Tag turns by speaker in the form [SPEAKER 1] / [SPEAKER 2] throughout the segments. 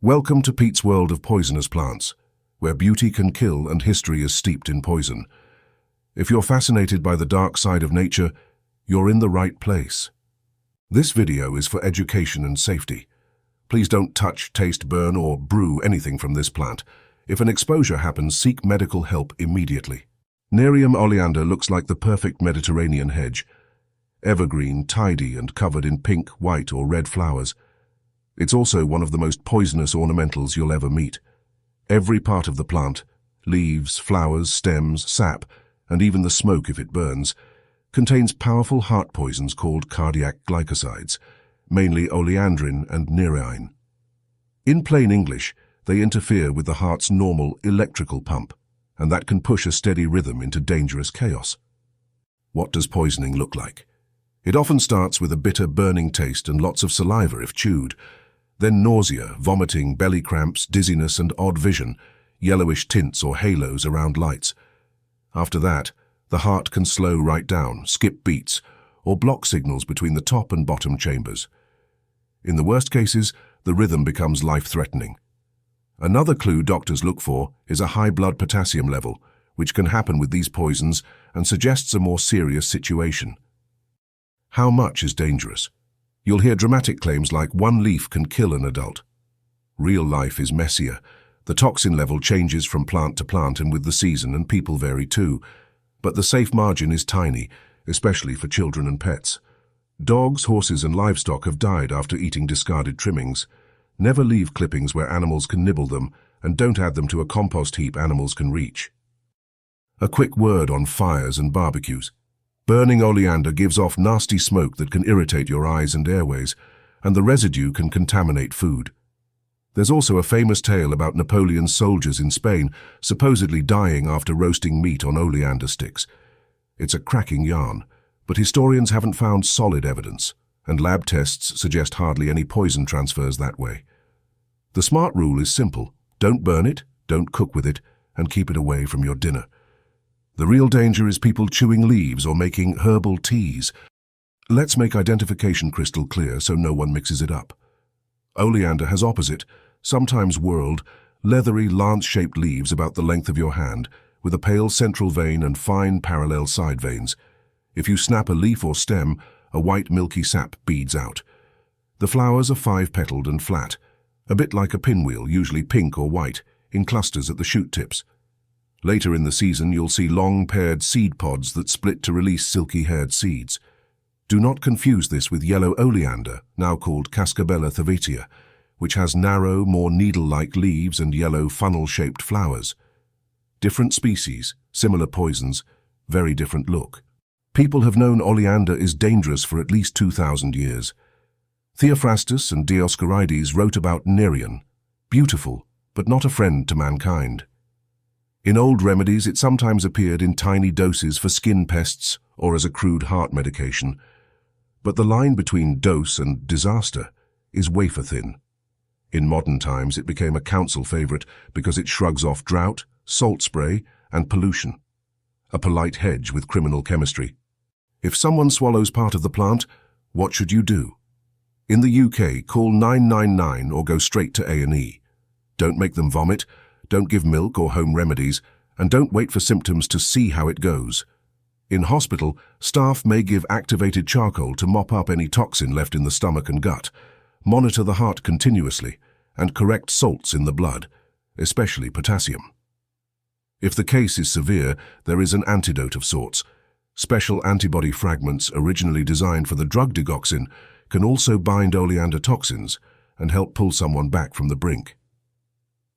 [SPEAKER 1] Welcome to Pete's world of poisonous plants, where beauty can kill and history is steeped in poison. If you're fascinated by the dark side of nature, you're in the right place. This video is for education and safety. Please don't touch, taste, burn, or brew anything from this plant. If an exposure happens, seek medical help immediately. Nerium oleander looks like the perfect Mediterranean hedge. Evergreen, tidy, and covered in pink, white, or red flowers. It's also one of the most poisonous ornamentals you'll ever meet. Every part of the plant, leaves, flowers, stems, sap, and even the smoke if it burns, contains powerful heart poisons called cardiac glycosides, mainly oleandrin and nerium. In plain English, they interfere with the heart's normal electrical pump, and that can push a steady rhythm into dangerous chaos. What does poisoning look like? It often starts with a bitter, burning taste and lots of saliva if chewed. Then nausea, vomiting, belly cramps, dizziness, and odd vision, yellowish tints or halos around lights. After that, the heart can slow right down, skip beats, or block signals between the top and bottom chambers. In the worst cases, the rhythm becomes life-threatening. Another clue doctors look for is a high blood potassium level, which can happen with these poisons and suggests a more serious situation. How much is dangerous? You'll hear dramatic claims like 1 leaf can kill an adult. Real life is messier. The toxin level changes from plant to plant and with the season, and people vary too. But the safe margin is tiny, especially for children and pets. Dogs, horses, and livestock have died after eating discarded trimmings. Never leave clippings where animals can nibble them, and don't add them to a compost heap animals can reach. A quick word on fires and barbecues. Burning oleander gives off nasty smoke that can irritate your eyes and airways, and the residue can contaminate food. There's also a famous tale about Napoleon's soldiers in Spain supposedly dying after roasting meat on oleander sticks. It's a cracking yarn, but historians haven't found solid evidence, and lab tests suggest hardly any poison transfers that way. The smart rule is simple: don't burn it, don't cook with it, and keep it away from your dinner. The real danger is people chewing leaves or making herbal teas. Let's make identification crystal clear so no one mixes it up. Oleander has opposite, sometimes whorled, leathery, lance-shaped leaves about the length of your hand, with a pale central vein and fine parallel side veins. If you snap a leaf or stem, a white milky sap beads out. The flowers are 5-petalled and flat, a bit like a pinwheel, usually pink or white, in clusters at the shoot tips. Later in the season, you'll see long paired seed pods that split to release silky-haired seeds. Do not confuse this with yellow oleander, now called Cascabella thavatia, which has narrow, more needle-like leaves and yellow funnel-shaped flowers. Different species, similar poisons, very different look. People have known oleander is dangerous for at least 2,000 years. Theophrastus and Dioscorides wrote about Nerium, beautiful, but not a friend to mankind. In old remedies, it sometimes appeared in tiny doses for skin pests or as a crude heart medication. But the line between dose and disaster is wafer-thin. In modern times, it became a council favorite because it shrugs off drought, salt spray, and pollution. A polite hedge with criminal chemistry. If someone swallows part of the plant, what should you do? In the UK, call 999 or go straight to A&E. Don't make them vomit. Don't give milk or home remedies, and don't wait for symptoms to see how it goes. In hospital, staff may give activated charcoal to mop up any toxin left in the stomach and gut, monitor the heart continuously, and correct salts in the blood, especially potassium. If the case is severe, there is an antidote of sorts. Special antibody fragments originally designed for the drug digoxin can also bind oleander toxins and help pull someone back from the brink.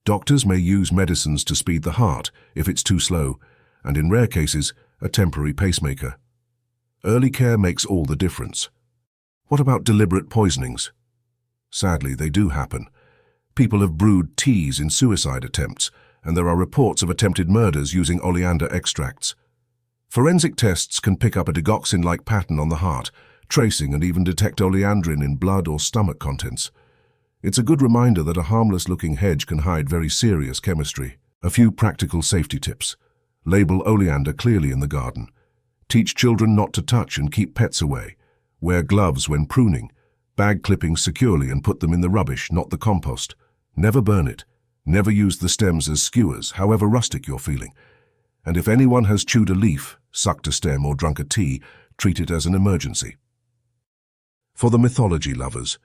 [SPEAKER 1] Doctors may use medicines to speed the heart if it's too slow, and in rare cases, a temporary pacemaker. Early care makes all the difference. What about deliberate poisonings? Sadly, they do happen. People have brewed teas in suicide attempts, and there are reports of attempted murders using oleander extracts. Forensic tests can pick up a digoxin-like pattern on the heart, tracing and even detect oleandrin in blood or stomach contents. It's a good reminder that a harmless-looking hedge can hide very serious chemistry. A few practical safety tips. Label oleander clearly in the garden. Teach children not to touch and keep pets away. Wear gloves when pruning. Bag clippings securely and put them in the rubbish, not the compost. Never burn it. Never use the stems as skewers, however rustic you're feeling. And if anyone has chewed a leaf, sucked a stem, or drunk a tea, treat it as an emergency. For the mythology lovers,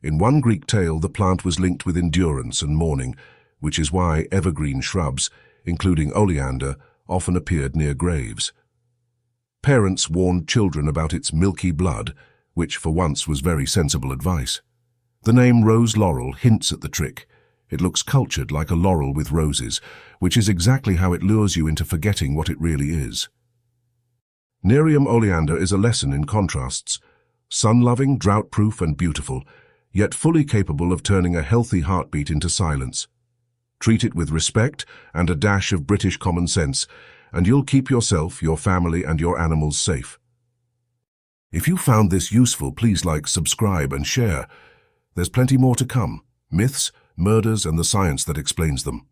[SPEAKER 1] in one Greek tale the plant was linked with endurance and mourning, which is why evergreen shrubs, including oleander, often appeared near graves. Parents warned children about its milky blood, which for once was very sensible advice. The name rose laurel hints at the trick. It looks cultured like a laurel with roses, which is exactly how it lures you into forgetting what it really is. Nerium oleander is a lesson in contrasts, sun-loving, drought-proof and beautiful, yet fully capable of turning a healthy heartbeat into silence. Treat it with respect and a dash of British common sense, and you'll keep yourself, your family and your animals safe. If you found this useful, please like, subscribe and share. There's plenty more to come. Myths, murders and the science that explains them.